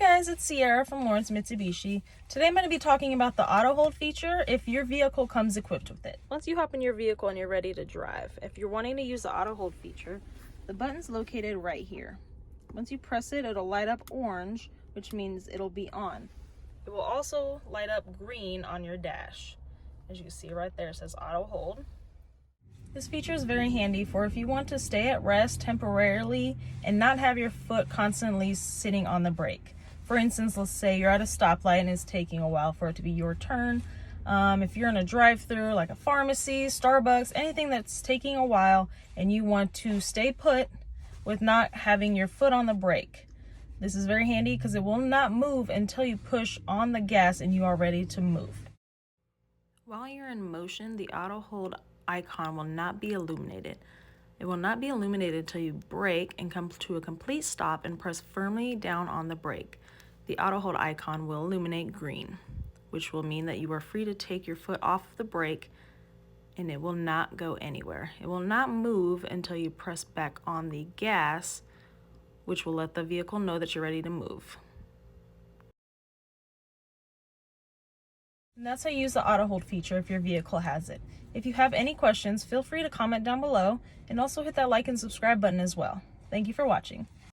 Hi guys, it's Sierra from Lawrence Mitsubishi. Today I'm going to be talking about the auto hold feature if your vehicle comes equipped with it. Once you hop in your vehicle and you're ready to drive, if you're wanting to use the auto hold feature, the button's located right here. Once you press it, it'll light up orange, which means it'll be on. It will also light up green on your dash. As you can see right there, it says auto hold. This feature is very handy for if you want to stay at rest temporarily and not have your foot constantly sitting on the brake. For instance, let's say you're at a stoplight and it's taking a while for it to be your turn. If you're in a drive-through like a pharmacy, Starbucks, anything that's taking a while and you want to stay put with not having your foot on the brake. This is very handy because it will not move until you push on the gas and you are ready to move. While you're in motion, the auto hold icon will not be illuminated. It will not be illuminated until you brake and come to a complete stop and press firmly down on the brake. The auto hold icon will illuminate green, which will mean that you are free to take your foot off the brake and it will not go anywhere. It will not move until you press back on the gas, which will let the vehicle know that you're ready to move. And that's how you use the auto hold feature if your vehicle has it. If you have any questions, feel free to comment down below and also hit that like and subscribe button as well. Thank you for watching.